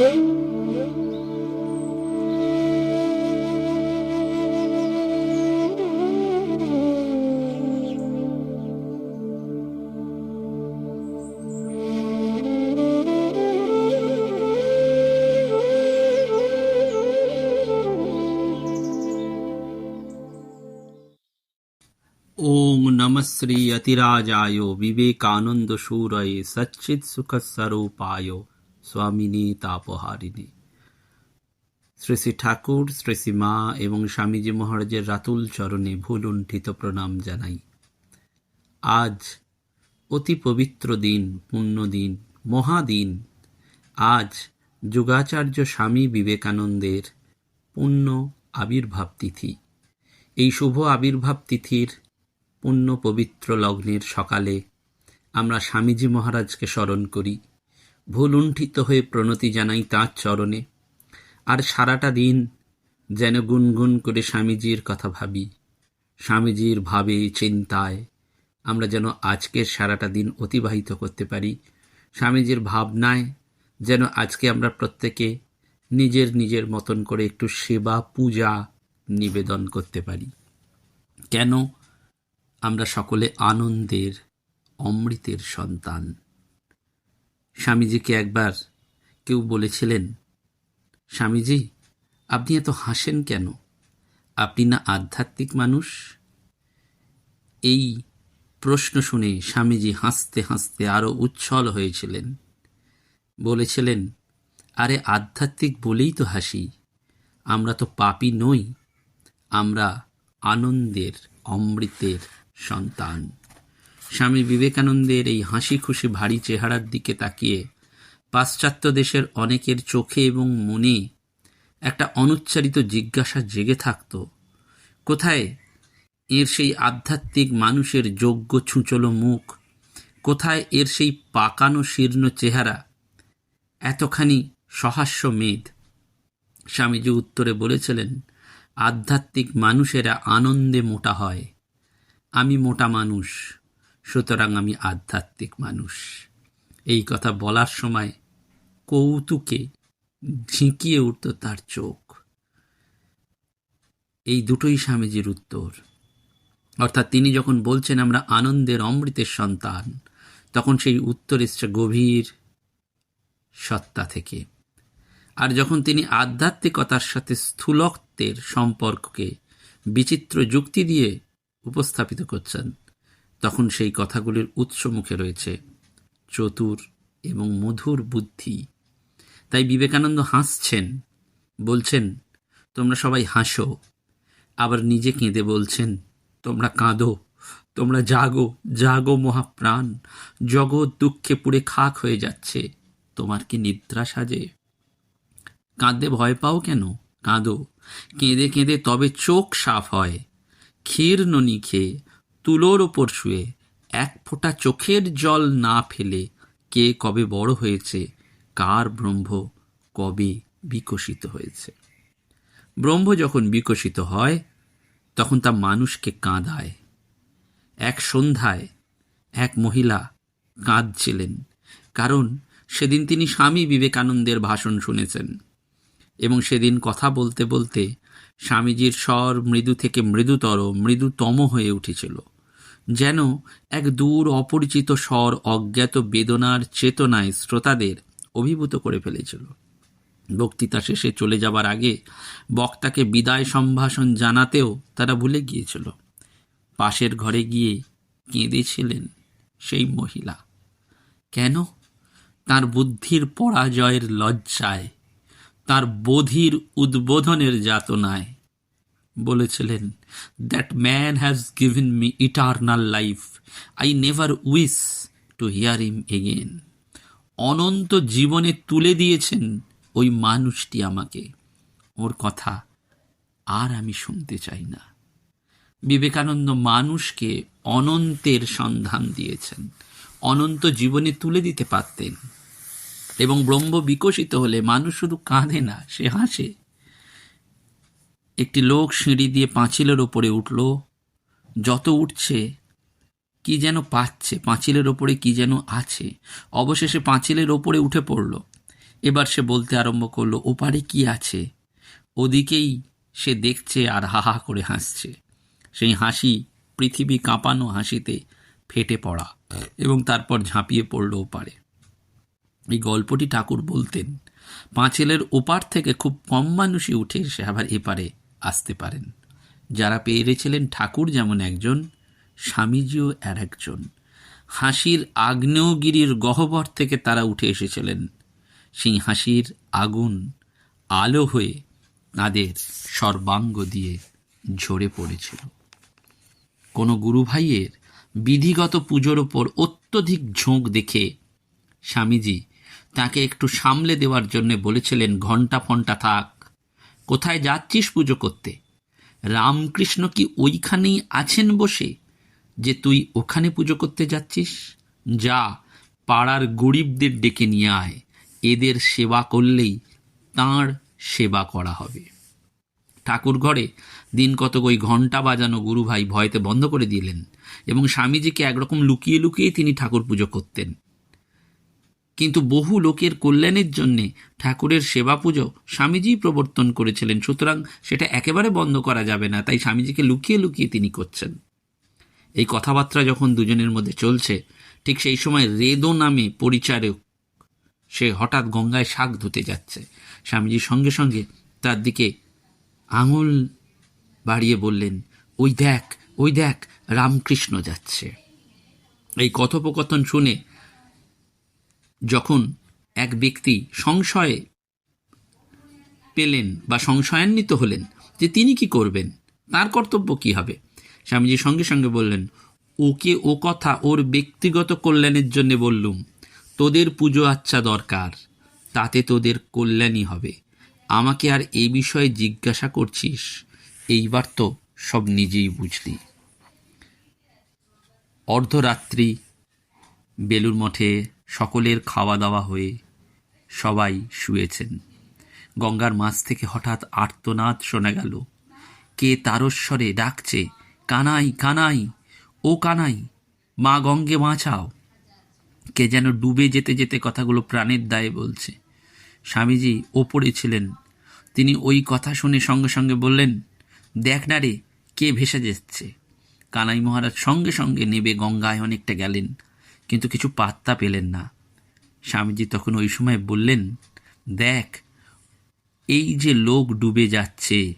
ओम नमः श्री अतिराजाय विवेकानंद सूरये सच्चिद सुख स्वरूपाय स्वामिनी तापहारिणी। শ্রী শ্রী ঠাকুর, শ্রী শ্রী মা এবং স্বামীজি মহারাজের রাতুল চরণে ভুলুণ্ঠিত প্রণাম জানাই। আজ অতি পবিত্র দিন, পুণ্যদিন, মহাদিন। আজ যুগাচার্য স্বামী বিবেকানন্দের পুণ্য আবির্ভাব তিথি। এই শুভ আবির্ভাব তিথির পুণ্য পবিত্র লগ্নের সকালে আমরা স্বামীজি মহারাজকে স্মরণ করি, ভুলুণ্ঠিত হয়ে প্রণতি জানাই তাঁর চরণে। আর সারাটা দিন যেন গুনগুন করে স্বামীজির কথা ভাবি, স্বামীজির ভাবে চিন্তায় আমরা যেন আজকের সারাটা দিন অতিবাহিত করতে পারি। স্বামীজির ভাবনায় যেন আজকে আমরা প্রত্যেকে নিজের নিজের মতন করে একটু সেবা পূজা নিবেদন করতে পারি। কেন? আমরা সকলে আনন্দের অমৃতের সন্তান। স্বামীজিকে একবার কেউ বলেছিলেন, স্বামীজি আপনি এত হাসেন কেন? আপনি না আধ্যাত্মিক মানুষ? এই প্রশ্ন শুনে স্বামীজি হাসতে হাসতে আরো উচ্ছল হয়েছিলেন। বলেছিলেন, আরে আধ্যাত্মিক বলেই তো হাসি, আমরা তো পাপী নই, আমরা আনন্দের অমৃতের সন্তান। স্বামী বিবেকানন্দের এই হাসি খুশি ভারী চেহারার দিকে তাকিয়ে পাশ্চাত্য দেশের অনেকের চোখে এবং মনে একটা অনুচ্চারিত জিজ্ঞাসা জেগে থাকত, কোথায় এর সেই আধ্যাত্মিক মানুষের যোগ্য ছুঁচলো মুখ, কোথায় এর সেই পাকানো শীর্ণ চেহারা, এতখানি সহাস্য মেদ? স্বামীজি উত্তরে বলেছিলেন, আধ্যাত্মিক মানুষেরা আনন্দে মোটা হয়, আমি মোটা মানুষ, সুতরাং আমি আধ্যাত্মিক মানুষ। এই কথা বলার সময় কৌতুকে ঝিঁকিয়ে উঠত তার চোখ। এই দুটোই স্বামীজির উত্তর। অর্থাৎ তিনি যখন বলছেন আমরা আনন্দের অমৃতের সন্তান, তখন সেই উত্তর এসছে গভীর সত্তা থেকে। আর যখন তিনি আধ্যাত্মিকতার সাথে স্থূলত্বের সম্পর্ককে বিচিত্র যুক্তি দিয়ে উপস্থাপিত করছেন, তখন সেই কথাগুলির উৎস মুখে রয়েছে চতুর এবং মধুর বুদ্ধি। তাই বিবেকানন্দ হাসছেন, বলছেন তোমরা সবাই হাসো, আবার নিজে কেঁদে বলছেন তোমরা কাঁদো, তোমরা জাগো, জাগো মহাপ্রাণ, জগৎ দুঃখে পুড়ে খাক হয়ে যাচ্ছে, তোমার কি নিদ্রা সাজে? কাঁদতে ভয় পাও কেন? কাঁদো, কেঁদে কেঁদে তবে চোখ সাফ হয়। ক্ষীর ননি খেয়ে তুলোর ওপর শুয়ে এক ফোঁটা চোখের জল না ফেলে কে কবে বড় হয়েছে, কার ব্রহ্ম কবে বিকশিত হয়েছে। ব্রহ্ম যখন বিকশিত হয় তখন তা মানুষকে কাঁদায়। এক সন্ধ্যায় এক মহিলা কাঁদছিলেন, কারণ সেদিন তিনি স্বামী বিবেকানন্দের ভাষণ শুনেছেন এবং সেদিন কথা বলতে বলতে স্বামীজির স্বর মৃদু থেকে মৃদুতর, মৃদুতম হয়ে উঠেছিল, যেন এক দূর অপরিচিত স্বর অজ্ঞাত বেদনার চেতনায় শ্রোতাদের অভিভূত করে ফেলেছিল। বক্তৃতা শেষে চলে যাবার আগে বক্তাকে বিদায় সম্ভাষণ জানাতেও তারা ভুলে গিয়েছিল। পাশের ঘরে গিয়ে কেঁদেছিলেন সেই মহিলা। কেন? তার বুদ্ধির পরাজয়ের লজ্জায়, তার বোধির উদ্বোধনের যাতনায়। বলেছিলেন, that man has given me eternal life, I never wish to hear him again. অনন্ত জীবনে তুলে দিয়েছেন ওই মানুষটি আমাকে, ওর কথা আর আমি শুনতে চাই না। বিবেকানন্দ মানুষকে অনন্তের সন্ধান দিয়েছেন, অনন্ত জীবনে তুলে দিতে পারতেন। এবং ব্রহ্ম বিকশিত হলে মানুষ শুধু কাঁদে না, সে হাসে। একটি লোক সিঁড়ি দিয়ে পাঁচিলের ওপরে উঠল, যত উঠছে কি যেন পাচ্ছে, পাঁচিলের ওপরে কি যেন আছে, অবশেষে পাঁচিলের ওপরে উঠে পড়ল। এবার সে বলতে আরম্ভ করলো, ওপারে কি আছে? ওদিকেই সে দেখছে আর হাহা করে হাসছে। সেই হাসি পৃথিবী কাঁপানো হাসিতে ফেটে পড়া, এবং তারপর ঝাঁপিয়ে পড়ল ওপারে। এই গল্পটি ঠাকুর বলতেন, পাঁচিলের ওপার থেকে খুব কম মানুষই উঠে এসে আবার এপারে আসতে পারেন। যারা পেরেছিলেন ঠাকুর যেমন একজন, স্বামীজিও আর একজন। হাসির আগ্নেয়গিরির গহ্বর থেকে তারা উঠে এসেছিলেন। সেই হাসির আগুন আলো হয়ে তাদের সর্বাঙ্গ দিয়ে ঝরে পড়েছিল। কোনো গুরু ভাইয়ের বিধিগত পুজোর ওপর অত্যধিক ঝোঁক দেখে স্বামীজি তাকে একটু সামলে দেওয়ার জন্য বলেছিলেন, ঘণ্টা ফন্টা থাক, কোথায় যাচ্ছিস পুজো করতে? রামকৃষ্ণ কি ওইখানেই আছেন বসে যে তুই ওখানে পুজো করতে যাচ্ছিস? যা, পাড়ার গরিবদের ডেকে নিয়ে আয়, এদের সেবা করলেই তাঁর সেবা করা হবে। ঠাকুর ঘরে দিন কতক ওই ঘণ্টা বাজানো গুরুভাই ভয়তে বন্ধ করে দিলেন, এবং স্বামীজিকে একরকম লুকিয়ে লুকিয়ে তিনি ঠাকুর পুজো করতেন। কিন্তু বহু লোকের কল্যাণের জন্যে ঠাকুরের সেবা পুজো স্বামীজি প্রবর্তন করেছিলেন, সুতরাং সেটা একেবারে বন্ধ করা যাবে না। তাই স্বামীজিকে লুকিয়ে লুকিয়ে তিনি করছেন। এই কথাবার্তা যখন দুজনের মধ্যে চলছে, ঠিক সেই সময় রেদো নামে পরিচারক সে হঠাৎ গঙ্গায় শাক ধুতে যাচ্ছে। স্বামীজি সঙ্গে সঙ্গে তার দিকে আঙুল বাড়িয়ে বললেন, ওই দেখ, ওই দেখ, রামকৃষ্ণ যাচ্ছে। এই কথোপকথন শুনে যখন এক ব্যক্তি সংশয়ে পেলেন বা সংশয়ান্বিত হলেন যে তিনি কি করবেন, তার কর্তব্য কি হবে, স্বামীজি সঙ্গে সঙ্গে বললেন, ওকে ও কথা ওর ব্যক্তিগত কল্যাণের জন্য বললুম। তোদের পুজো আচ্ছা দরকার, তাতে তোদের কল্যাণই হবে। আমাকে আর এই বিষয়ে জিজ্ঞাসা করছিস? এইবার তো সব নিজেই বুঝলি। অর্ধরাত্রি বেলুর মঠে সকলের খাওয়া দাওয়া হয়ে সবাই শুয়েছেন। গঙ্গার মাছ থেকে হঠাৎ আর্তনাদ শোনা গেল। কে তারস্বরে ডাকছে, কানাই, কানাই, ও কানাই, মা গঙ্গে বাঁচাও। কে যেন ডুবে যেতে যেতে কথাগুলো প্রাণের দায়ে বলছে। স্বামীজি ওপরে ছিলেন, তিনি ওই কথা শুনে সঙ্গে সঙ্গে বললেন, দেখ না রে, কে ভেসে যাচ্ছে। কানাই মহারাজ সঙ্গে সঙ্গে নেবে গঙ্গায় অনেকটা গেলেন, কিন্তু কিছু পাত্তা পেলেন না। স্বামীজি তখন ওই সময় বললেন, দেখ, এই যে লোক ডুবে যাচ্ছে,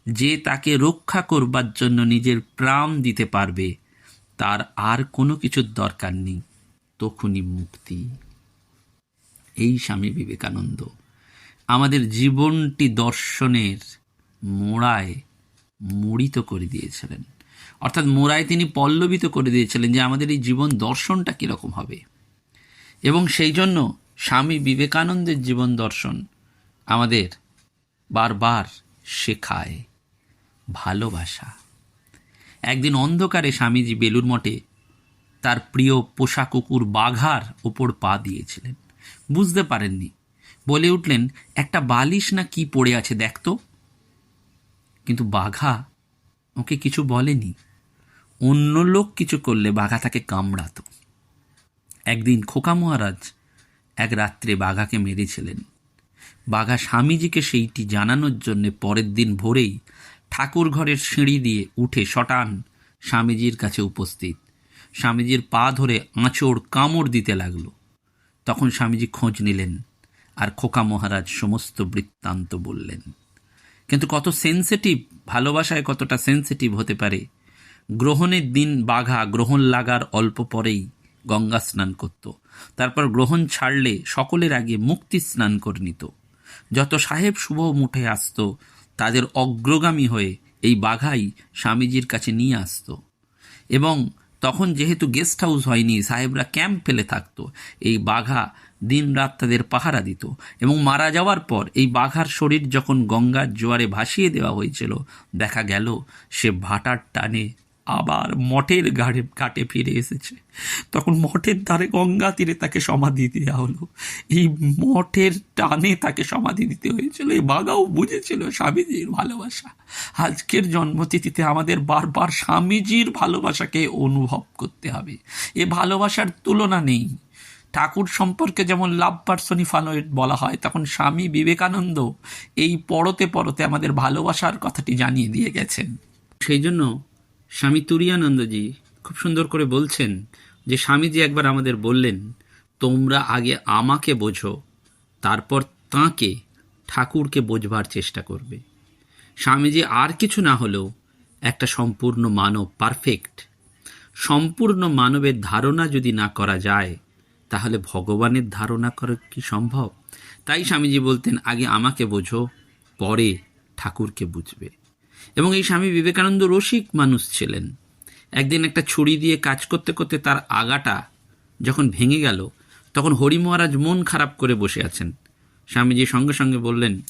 যে তাকে রক্ষা করবার জন্য নিজের প্রাণ দিতে পারবে, তার আর কোনো কিছুর দরকার নেই, তখনই মুক্তি। এই স্বামী বিবেকানন্দ আমাদের জীবনটি দর্শনের মোড়ায় মোড়িত করে দিয়েছিলেন, অর্থাৎ মোড়ায় তিনি পল্লবিত করে দিয়েছিলেন যে আমাদের এই জীবন দর্শনটা কীরকম হবে। এবং সেই জন্য স্বামী বিবেকানন্দের জীবন দর্শন আমাদের বারবার শেখায় ভালোবাসা। একদিন অন্ধকারে স্বামীজি বেলুর মঠে তার প্রিয় পোষা কুকুর বাঘার ওপর পা দিয়েছিলেন। বুঝতে পারেননি, বলে উঠলেন, একটা বালিশ না কি পড়ে আছে দেখতো। কিন্তু বাঘা ওকে কিছু বলেনি। অন্য লোক কিছু করলে বাঘা তাকে কামড়াতো। একদিন খোকা মহারাজ এক রাত্রে বাঘাকে মেরেছিলেন। বাঘা স্বামীজিকে সেইটি জানানোর জন্যে পরের দিন ভোরেই ঠাকুর ঘরের সিঁড়ি দিয়ে উঠে শটান স্বামীজির কাছে উপস্থিত। স্বামীজির পা ধরে আঁচড় কামড় দিতে লাগলো। তখন স্বামীজি খোঁজ নিলেন, আর খোকা মহারাজ সমস্ত বৃত্তান্ত বললেন। কিন্তু কত সেন্সিটিভ, ভালোবাসায় কতটা সেন্সিটিভ হতে পারে। গ্রহণের দিন বাঘা গ্রহণ লাগার অল্প পরেই গঙ্গা স্নান করত, তারপর গ্রহণ ছাড়লে সকলের আগে মুক্তি স্নান করে নিত। যত সাহেব শুভ মুঠে আসত, তাদের অগ্রগামী হয়ে এই বাঘাই স্বামীজির কাছে নিয়ে আসত। এবং তখন যেহেতু গেস্ট হাউস হয়নি, সাহেবরা ক্যাম্প ফেলে থাকতো, এই বাঘা দিন রাত তাদের পাহারা দিত। এবং মারা যাওয়ার পর এই বাঘার শরীর যখন গঙ্গার জোয়ারে ভাসিয়ে দেওয়া হয়েছিল, দেখা গেল সে ভাটার টানে আবার মঠের ঘাটে ফিরে এসেছে। তখন মঠের ধারে গঙ্গা তীরে তাকে সমাধি দেওয়া হলো। এই মঠের টানে তাকে সমাধি দিতে হয়েছিল। এই বাঘাও বুঝেছিল স্বামীজির ভালোবাসা। আজকের জন্মতিথিতে আমাদের বারবার স্বামীজির ভালোবাসাকে অনুভব করতে হবে। এ ভালোবাসার তুলনা নেই। ঠাকুর সম্পর্কে যেমন লাভ পার্সনিফায়েড বলা হয়, তখন স্বামী বিবেকানন্দ এই পরতে পরতে আমাদের ভালোবাসার কথাটি জানিয়ে দিয়ে গেছেন। সেই জন্য স্বামী তুরীয়ানন্দজি খুব সুন্দর করে বলছেন যে স্বামীজি একবার আমাদের বললেন, তোমরা আগে আমাকে বোঝো, তারপর তাঁকে ঠাকুরকে বোঝবার চেষ্টা করবে। স্বামীজি আর কিছু না হলেও একটা সম্পূর্ণ মানব, পারফেক্ট সম্পূর্ণ মানবের ধারণা যদি না করা যায়, তাহলে ভগবানের ধারণা করা কি সম্ভব? তাই স্বামীজি বলতেন, আগে আমাকে বোঝো, পরে ঠাকুরকে বুঝবে। এবং এই স্বামী বিবেকানন্দ রসিক মানুষ ছিলেন। একদিন একটা ছুরি দিয়ে কাজ করতে করতে তার আগাটা যখন ভেঙে গেল, তখন হরি মহারাজ মন খারাপ করে বসে আছেন। স্বামীজি সঙ্গে সঙ্গে বললেন,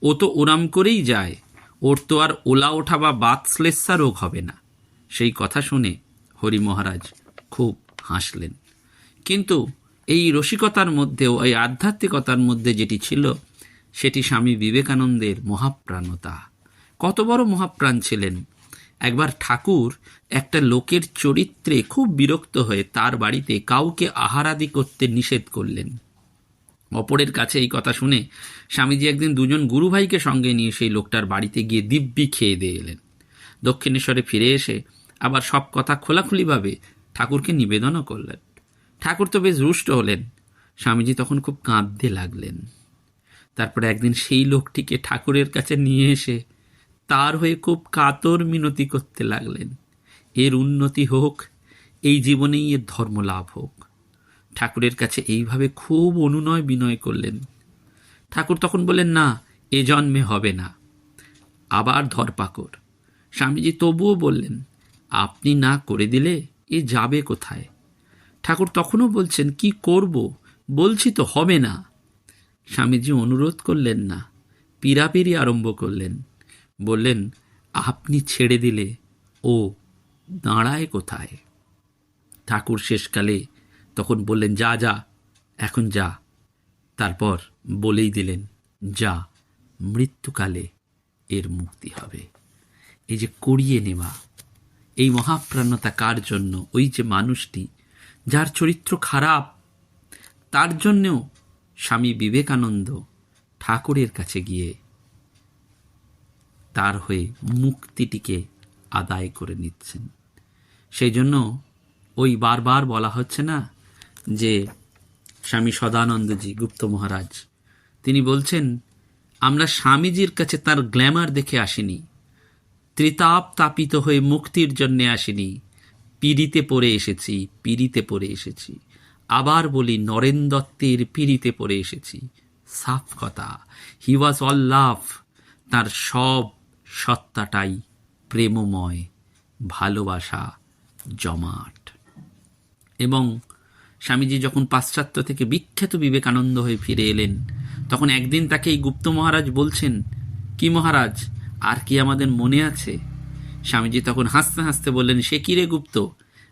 ও তো ওরাম করেই যায়, ওর তো আর ওলা ওঠা বা বাতশ্লেষা রোগ হবে না। সেই কথা শুনে হরি মহারাজ খুব হাসলেন। কিন্তু এই রসিকতার মধ্যেও, এই আধ্যাত্মিকতার মধ্যে যেটি ছিল, সেটি স্বামী বিবেকানন্দের মহাপ্রাণতা। কত বড় মহাপ্রাণ ছিলেন! একবার ঠাকুর একটা লোকের চরিত্রে খুব বিরক্ত হয়ে তার বাড়িতে কাউকে আহারাদি করতে নিষেধ করলেন। অপরের কাছে এই কথা শুনে স্বামীজি একদিন দুজন গুরুভাইকে সঙ্গে নিয়ে সেই লোকটার বাড়িতে গিয়ে দিব্যি খেয়ে দিয়ে এলেন। দক্ষিণেশ্বরে ফিরে এসে আবার সব কথা খোলাখুলিভাবে ঠাকুরকে নিবেদনও করলেন। ঠাকুর তো বেশ রুষ্ট হলেন। স্বামীজি তখন খুব কাঁদতে লাগলেন। তারপরে একদিন সেই লোকটিকে ঠাকুরের কাছে নিয়ে এসে তার হয়ে খুব কাতর মিনতি করতে লাগলেন, এর উন্নতি হোক, এই জীবনেই এর ধর্ম লাভ হোক। ঠাকুরের কাছে এইভাবে খুব অনুনয় বিনয় করলেন। ঠাকুর তখন বললেন, না, এ জন্মে হবে না। আবার ধরপাকড়। স্বামীজি তবুও বললেন, আপনি না করে দিলে এ যাবে কোথায়? ঠাকুর তখনও বলছেন, কি করব, বলছি তো হবে না। স্বামীজি অনুরোধ করলেন না, পীড়াপিড়ি আরম্ভ করলেন। বললেন, আপনি ছেড়ে দিলে ও দাঁড়ায় কোথায়? ঠাকুর শেষকালে তখন বললেন, যা যা, এখন যা। তারপর বলেই দিলেন, যা, মৃত্যুকালে এর মুক্তি হবে। এই যে করিয়ে নেওয়া, এই মহাপ্রাণতা কার জন্য? ওই যে মানুষটি যার চরিত্র খারাপ, তার জন্যেও স্বামী বিবেকানন্দ ঠাকুরের কাছে গিয়ে তার হয়ে মুক্তিটিকে আদায় করে নিচ্ছেন। সেই জন্য ওই বারবার বলা হচ্ছে না যে স্বামী সদানন্দজি, গুপ্ত মহারাজ, তিনি বলছেন, আমরা স্বামীজির কাছে তার গ্ল্যামার দেখে আসিনি, ত্রিতাপ তাপিত হয়ে মুক্তির জন্যে আসিনি, পিড়িতে পড়ে এসেছি, পিড়িতে পড়ে এসেছি। আবার বলি, নরেন দত্তের পিড়িতে পড়ে এসেছি। সাফ কথা, হি ওয়াজ অল লাভ। তার সব সত্তাটাই প্রেমময়, ভালোবাসা জমাট। এবং স্বামীজি যখন পাশ্চাত্য থেকে বিখ্যাত বিবেকানন্দ হয়ে ফিরে এলেন, তখন একদিন তাকে এই গুপ্ত মহারাজ বলছেন, কি মহারাজ, আর কি আমাদের মনে আছে? স্বামীজি তখন হাসতে হাসতে বললেন, সে কি রে গুপ্ত,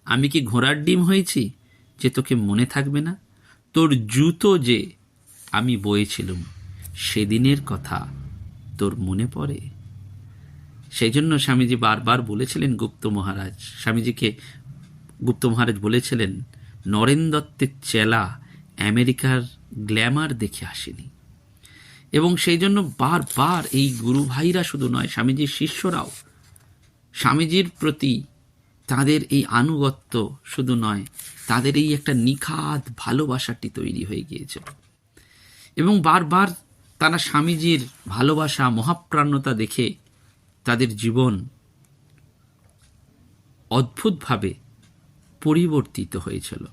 আমি কি ঘোড়ার ডিম হয়েছি যে তোকে মনে থাকবে না? তোর জুতো যে আমি বয়েছিলুম, সেদিনের কথা তোর মনে পড়ে? সেই জন্য স্বামীজি বারবার বলেছিলেন গুপ্ত মহারাজ, স্বামীজিকে গুপ্ত মহারাজ বলেছিলেন, নরেন দত্তের চেলা আমেরিকার গ্ল্যামার দেখে আসেনি। এবং সেই জন্য বারবার এই গুরু ভাইরা শুধু নয়, স্বামীজির শিষ্যরাও স্বামীজির প্রতি তাদের এই আনুগত্য শুধু নয়, তাদের এই একটা নিখাদ ভালোবাসাটি তৈরি হয়ে গিয়েছিল। এবং বারবার তারা স্বামীজির ভালোবাসা, মহাপ্রাণতা দেখে তাদের জীবন অদ্ভুতভাবে পরিবর্তিত হয়েছিল।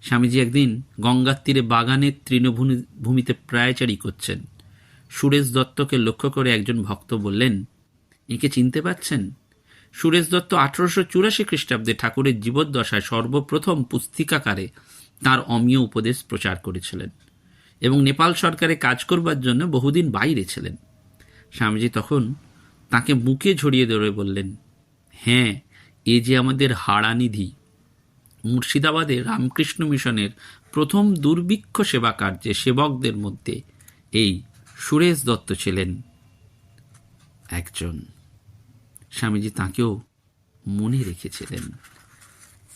স্বামীজি একদিন গঙ্গার তীরে বাগানের তৃণভূমিতে প্রায়চারী করছেন। সুরেশ দত্তকে লক্ষ্য করে একজন ভক্ত বললেন, একে চিনতে পাচ্ছেন? সুরেশ দত্ত 1884 খ্রিস্টাব্দে ঠাকুরের জীবদ্দশায় সর্বপ্রথম পুস্তিকাকারে তাঁর অমীয় উপদেশ প্রচার করেছিলেন এবং নেপাল সরকারে কাজ করবার জন্য বহুদিন বাইরে ছিলেন। স্বামীজি তখন তাকে বুকে জড়িয়ে ধরে বললেন, হ্যাঁ, এ যে আমাদের হারানিধি। মুর্শিদাবাদে রামকৃষ্ণ মিশনের প্রথম দুর্ভিক্ষ সেবা কার্যে সেবকদের মধ্যে এই সুরেশ দত্ত ছিলেন একজন। স্বামীজি তাঁকেও মনে রেখেছিলেন।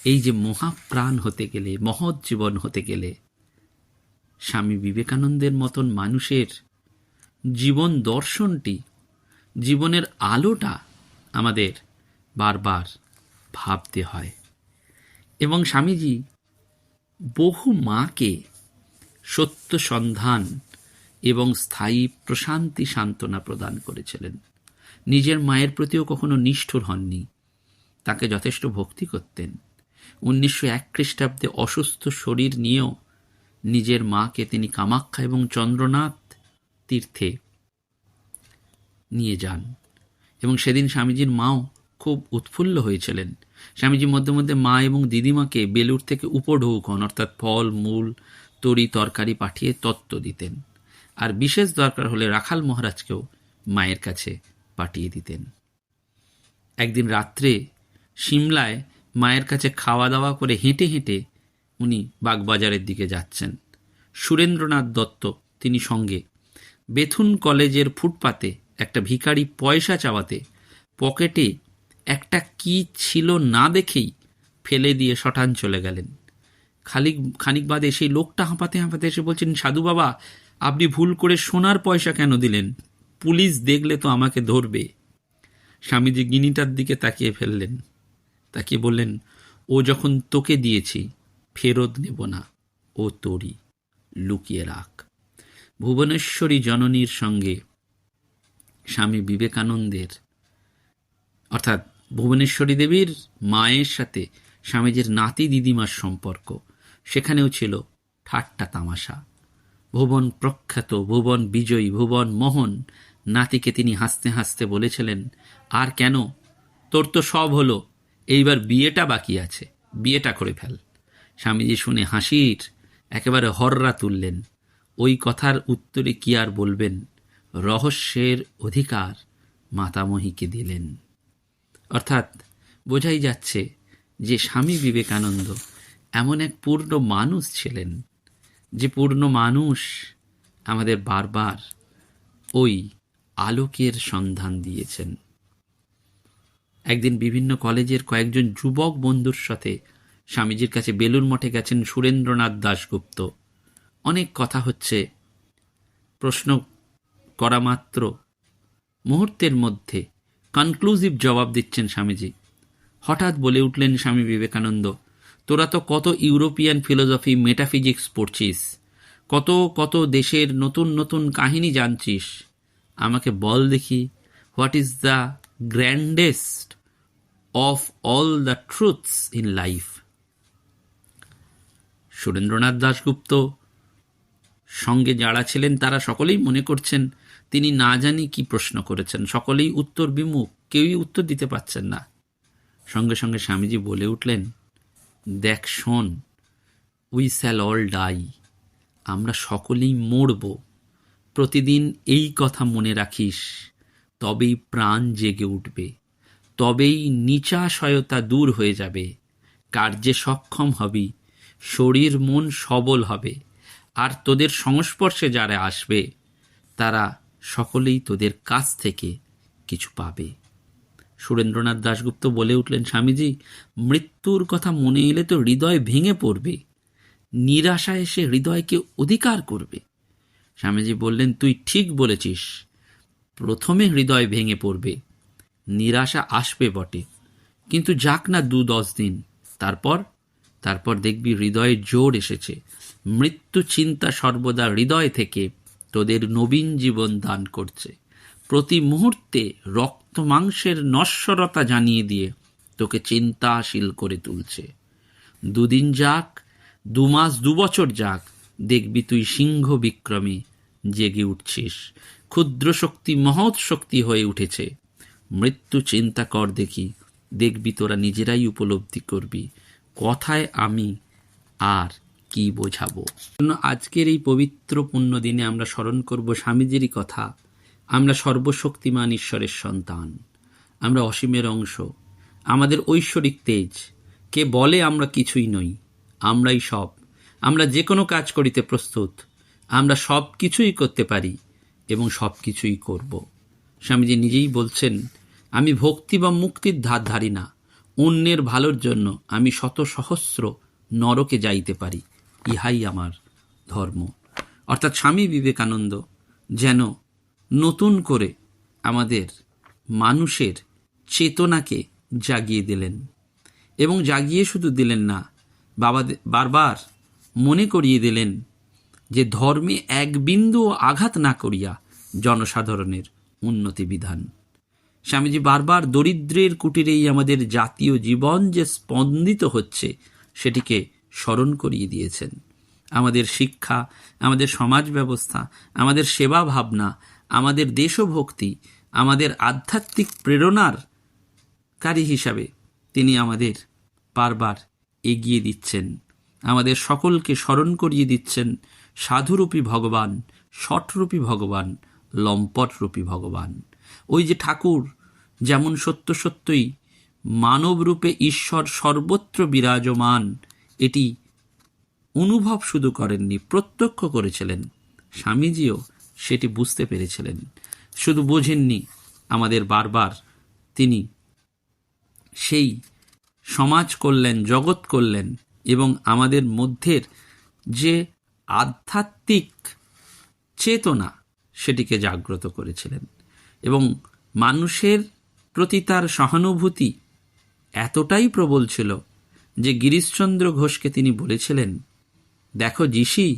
এই যে মহাপ্রাণ হতে গেলে, মহৎ জীবন হতে গেলে স্বামী বিবেকানন্দের মতন মানুষের জীবন দর্শনটি, জীবনের আলোটা আমাদের বারবার ভাবতে হয়। এবং স্বামীজি বহু মাকে সত্য সন্ধান এবং স্থায়ী প্রশান্তি সান্ত্বনা প্রদান করেছিলেন। নিজের মায়ের প্রতিও কখনো নিষ্ঠুর হননি, তাকে যথেষ্ট ভক্তি করতেন। 1901 খ্রিস্টাব্দে অসুস্থ শরীর নিয়েও নিজের মাকে তিনি কামাখ্যা এবং চন্দ্রনাথ তীর্থে নিয়ে যান, এবং সেদিন স্বামীজির মাও খুব উৎফুল্ল হয়েছিলেন। স্বামীজি মধ্যে মধ্যে মা এবং দিদিমাকে বেলুর থেকে উপঢৌকন অর্থাৎ ফল মূল তরি তরকারি পাঠিয়ে তত্ত্ব দিতেন, আর বিশেষ দরকার হলে রাখাল মহারাজকেও মায়ের কাছে পাঠিয়ে দিতেন। একদিন রাত্রে সিমলায় মায়ের কাছে খাওয়া দাওয়া করে হেঁটে হেঁটে উনি বাগবাজারের দিকে যাচ্ছেন। সুরেন্দ্রনাথ দত্ত তিনি সঙ্গে। বেথুন কলেজের ফুটপাতে একটা ভিখারি পয়সা চাওয়াতে পকেটে একটা কি ছিল না দেখেই ফেলে দিয়ে শটান চলে গেলেন। খানিক বাদে সেই লোকটা হাঁপাতে হাঁপাতে এসে বলছেন, সাধু বাবা, আপনি ভুল করে সোনার পয়সা কেন দিলেন? পুলিশ দেখলে তো আমাকে ধরবে। স্বামীজি গিনিটার দিকে তাকিয়ে ফেললেন, তাকিয়ে বললেন, ও যখন তোকে দিয়েছি ফেরত নেব না, ও তোরই, লুকিয়ে রাখ। ভুবনেশ্বরী জননীর সঙ্গে স্বামী বিবেকানন্দের অর্থাৎ ভুবনেশ্বরী দেবীর মায়ের সাথে স্বামীজির নাতি দিদিমার সম্পর্ক, সেখানেও ছিল ঠাট্টা তামাশা। ভুবন প্রখ্যাত, ভুবন বিজয়ী, ভুবন মোহন নাতিকে তিনি হাসতে হাসতে বলেছিলেন, আর কেন, তোর তো সব হলো, এইবার বিয়েটা বাকি আছে, বিয়েটা করে ফেল। স্বামীজি শুনে হাসির একেবারে হররা তুললেন। ওই কথার উত্তরে কি আর বলবেন, রহস্যের অধিকার মাতামহীকে দিলেন। অর্থাৎ বোঝাই যাচ্ছে যে স্বামী বিবেকানন্দ এমন এক পূর্ণ মানুষ ছিলেন, যে পূর্ণ মানুষ আমাদের বারবার ওই আলোকের সন্ধান দিয়েছেন। একদিন বিভিন্ন কলেজের কয়েকজন যুবক বন্ধুর সাথে স্বামীজির কাছে বেলুর মঠে গেছেন সুরেন্দ্রনাথ দাশগুপ্ত। অনেক কথা হচ্ছে, প্রশ্ন করা মাত্র মুহূর্তের মধ্যে কনক্লুসিভ জবাব দিচ্ছেন স্বামীজি। হঠাৎ বলে উঠলেন স্বামী বিবেকানন্দ, তোরা তো কত ইউরোপিয়ান ফিলোসফি মেটাফিজিক্স পড়ছিস, কত কত দেশের নতুন নতুন কাহিনী জানছিস, আমাকে বল দেখি, what is the grandest of all the truths in life? Surendranath Dasgupta সঙ্গে যারা ছিলেন তারা সকলেই মনে করছেন তিনি না জানি কি প্রশ্ন করেছেন, সকলেই উত্তর বিমুখ, কেউই উত্তর দিতে পারছেন না। সঙ্গে সঙ্গে স্বামীজি বলে উঠলেন, দেখ শোন, উই শ্যাল অল ডাই, আমরা সকলেই মরব। প্রতিদিন এই কথা মনে রাখিস, তবেই প্রাণ জেগে উঠবে, তবেই নিচাশয়তা দূর হয়ে যাবে, কার্যে সক্ষম হবি, শরীর মন সবল হবে, আর তোদের সংস্পর্শে যারা আসবে তারা সকলেই তোদের কাছ থেকে কিছু পাবে। সুরেন্দ্রনাথ দাশগুপ্ত বলে উঠলেন, স্বামীজি, মৃত্যুর কথা মনে এলে তো হৃদয় ভেঙে পড়বে, নিরাশা এসে হৃদয়কে অধিকার করবে। স্বামীজি বললেন, তুই ঠিক বলেছিস, প্রথমে হৃদয় ভেঙে পড়বে, নিরাশা আসবে বটে, কিন্তু যাক না 2-10 দিন, তারপর দেখবি হৃদয়ে জোর এসেছে। মৃত্যু চিন্তা সর্বদা হৃদয় থেকে তোদের নবীন জীবন দান করছে, প্রতি মুহূর্তে রক্ত মাংসের নশ্বরতা জানিয়ে দিয়ে তোকে চিন্তাশীল করে তুলছে। 2 দিন যাক, 2 মাস, 2 বছর যাক, দেখবি তুই সিংহ বিক্রমে জেগে উঠছিস, ক্ষুদ্র শক্তি মহৎ শক্তি হয়ে উঠেছে। মৃত্যু চিন্তা কর দেখি, দেখবি তোরা নিজেরাই উপলব্ধি করবি, কথায় আমি আর কি বোঝাবো। আজকের এই পবিত্র পুণ্য দিনে আমরা স্মরণ করব স্বামীজিরই কথা। আমরা সর্বশক্তিমান ঈশ্বরের সন্তান, আমরা অসীমের অংশ, আমাদের ঐশ্বরিক তেজ। কে বলে আমরা কিছুই নই, আমরাই সব। আমরা যে কোনো কাজ করিতে প্রস্তুত, আমরা সব কিছুই করতে পারি এবং সব কিছুই করব। স্বামীজি নিজেই বলছেন, আমি ভক্তি বা মুক্তির ধার ধারি না, অন্যের ভালোর জন্য আমি শত সহস্র নরকে যাইতে পারি, ইহাই আমার ধর্ম। অর্থাৎ স্বামী বিবেকানন্দ যেন নতুন করে আমাদের মানুষের চেতনাকে জাগিয়ে দিলেন, এবং জাগিয়ে শুধু দিলেন না, বারবার মনে করিয়ে দিলেন যে ধর্মে এক বিন্দুও আঘাত না করিয়া জনসাধারণের উন্নতি বিধান। স্বামীজি বারবার দরিদ্রের কুটিরেই আমাদের জাতীয় জীবন যে স্পন্দিত হচ্ছে সেটিকে স্মরণ করিয়ে দিয়েছেন। আমাদের শিক্ষা, আমাদের সমাজ ব্যবস্থা, আমাদের সেবা ভাবনা, আমাদের দেশভক্তি, আমাদের আধ্যাত্মিক প্রেরণার কারী হিসাবে তিনি আমাদের বারবার এগিয়ে দিচ্ছেন, আমাদের সকলকে স্মরণ করিয়ে দিচ্ছেন সাধুরূপী ভগবান, শঠরূপী ভগবান, লম্পটরূপী ভগবান। ওই যে ঠাকুর যেমন সত্য সত্যই মানবরূপে ঈশ্বর সর্বত্র বিরাজমান, এটি অনুভব শুধু করেননি, প্রত্যক্ষ করেছিলেন। স্বামীজিও সেটি বুঝতে পেরেছিলেন, শুধু বোঝেননি, আমাদের বারবার তিনি সেই সমাজ করলেন, জগৎ করলেন, এবং আমাদের মধ্যের যে আধ্যাত্মিক চেতনা সেটিকে জাগ্রত করেছিলেন। এবং মানুষের প্রতি তার সহানুভূতি এতটাই প্রবল ছিল যে গিরিশচন্দ্র ঘোষকে তিনি বলেছিলেন, দেখো ঋষি,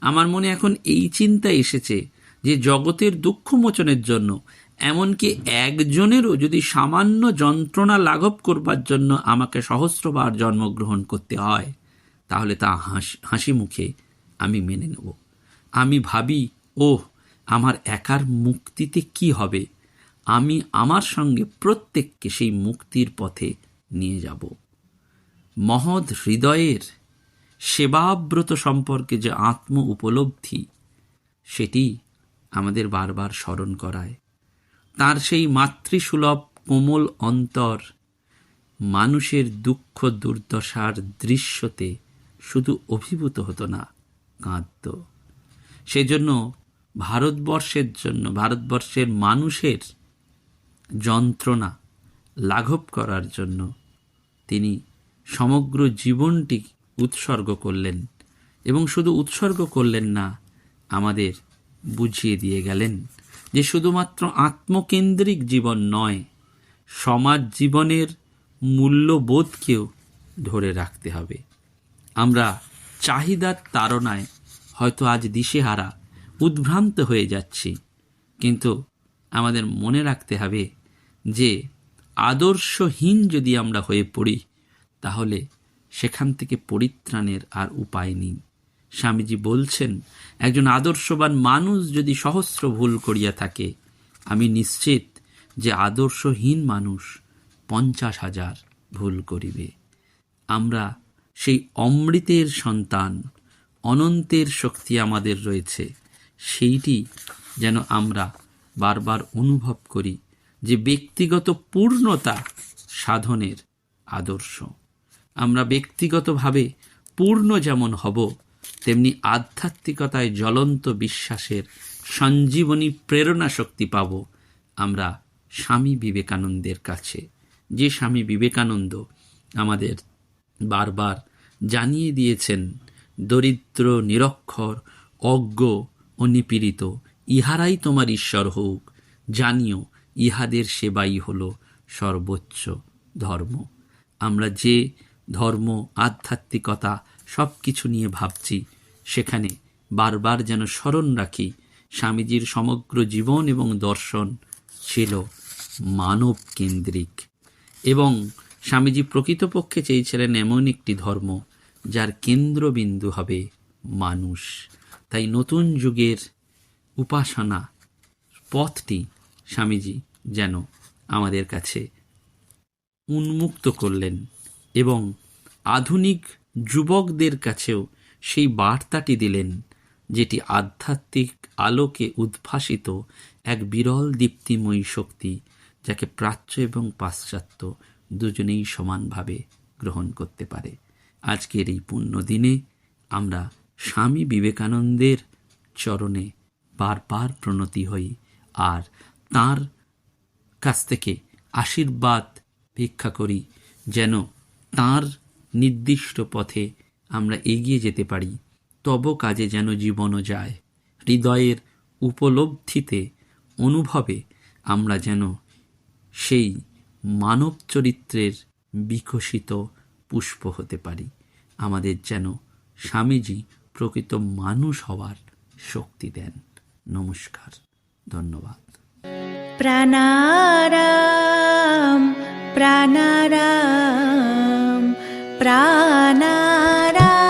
আমার মনে এখন এই চিন্তা এসেছে যে জগতের দুঃখ মোচনের জন্য এমনকি একজনেরও যদি সামান্য যন্ত্রণা লাঘব করবার জন্য আমাকে সহস্রবার জন্মগ্রহণ করতে হয়, তাহলে তা হাসি মুখে আমি মেনে নেব। আমি ভাবি, ওহ, আমার একার মুক্তিতে কি হবে, আমি আমার সঙ্গে প্রত্যেককে সেই মুক্তির পথে নিয়ে যাব। মহৎ হৃদয়ের সেবাব্রত সম্পর্কে যে আত্ম উপলব্ধি, সেটি আমাদের বারবার স্মরণ করায়। তার সেই মাতৃসুলভ কোমল অন্তর মানুষের দুঃখ দুর্দশার দৃশ্যতে শুধু অভিভূত হতো না, কাঁদত। সেজন্য ভারতবর্ষের জন্য, ভারতবর্ষের মানুষের যন্ত্রণা লাঘব করার জন্য তিনি সমগ্র জীবনটি উৎসর্গ করলেন, এবং শুধু উৎসর্গ করলেন না, আমাদের বুঝিয়ে দিয়ে গেলেন যে শুধুমাত্র আত্মকেন্দ্রিক জীবন নয়, সমাজ জীবনের মূল্যবোধকেও ধরে রাখতে হবে। আমরা চাহিদার তাড়নায় হয়তো আজ দিশেহারা, উদ্ভ্রান্ত হয়ে যাচ্ছি, কিন্তু আমাদের মনে রাখতে হবে যে আদর্শহীন যদি আমরা হয়ে পড়ি, তাহলে সেখান থেকে পরিত্রাণের আর উপায় নেই। স্বামীজি বলছেন, একজন আদর্শবান মানুষ যদি সহস্র ভুল করিয়া থাকে, আমি নিশ্চিত যে আদর্শহীন মানুষ 50,000 ভুল করিবে। আমরা সেই অমৃতের সন্তান, অনন্তের শক্তি আমাদের রয়েছে, সেইটি যেন আমরা বারবার অনুভব করি যে ব্যক্তিগত পূর্ণতা সাধনের আদর্শ। আমরা ব্যক্তিগতভাবে পূর্ণ যেমন হব, তেমনি আধ্যাত্মিকতায় জ্বলন্ত বিশ্বাসের সঞ্জীবনী প্রেরণা শক্তি পাব আমরা স্বামী বিবেকানন্দের কাছে। যে স্বামী বিবেকানন্দ আমাদের বারবার জানিয়ে দিয়েছেন, দরিদ্র, নিরক্ষর, অজ্ঞ ও নিপীড়িত ইহারাই তোমার ঈশ্বর হোক, জানিও ইহাদের সেবাই হল সর্বোচ্চ ধর্ম। আমরা যে ধর্ম, আধ্যাত্মিকতা সব কিছু নিয়ে ভাবছি, সেখানে বারবার যেন স্মরণ রাখি স্বামীজির সমগ্র জীবন এবং দর্শন ছিল মানব কেন্দ্রিক, এবং স্বামীজি প্রকৃতপক্ষে চেয়েছিলেন এমন একটি ধর্ম যার কেন্দ্রবিন্দু হবে মানুষ। তাই নতুন যুগের উপাসনা পথটি স্বামীজি যেন আমাদের কাছে উন্মুক্ত করলেন, এবং আধুনিক যুবকদের কাছেও সেই বার্তাটি দিলেন, যেটি আধ্যাত্মিক আলোকে উদ্ভাসিত এক বিরল দীপ্তিময়ী শক্তি, যাকে প্রাচ্য এবং পাশ্চাত্য দুজনেই সমানভাবে গ্রহণ করতে পারে। আজকের এই পুণ্য দিনে আমরা স্বামী বিবেকানন্দের চরণে বারবার প্রণতি হই, আর তাঁর কাছ থেকে আশীর্বাদ ভিক্ষা করি যেন তাঁর নির্দিষ্ট পথে আমরা এগিয়ে যেতে পারি। তব কাজে যেন জীবনও যায়। হৃদয়ের উপলব্ধিতে, অনুভবে আমরা যেন সেই মানব চরিত্রের বিকশিত পুষ্প হতে পারি। আমাদের যেন স্বামীজি প্রকৃত মানুষ হওয়ার শক্তি দেন। নমস্কার, ধন্যবাদ। প্রাণারাম প্রাণারাম প্রাণারাম।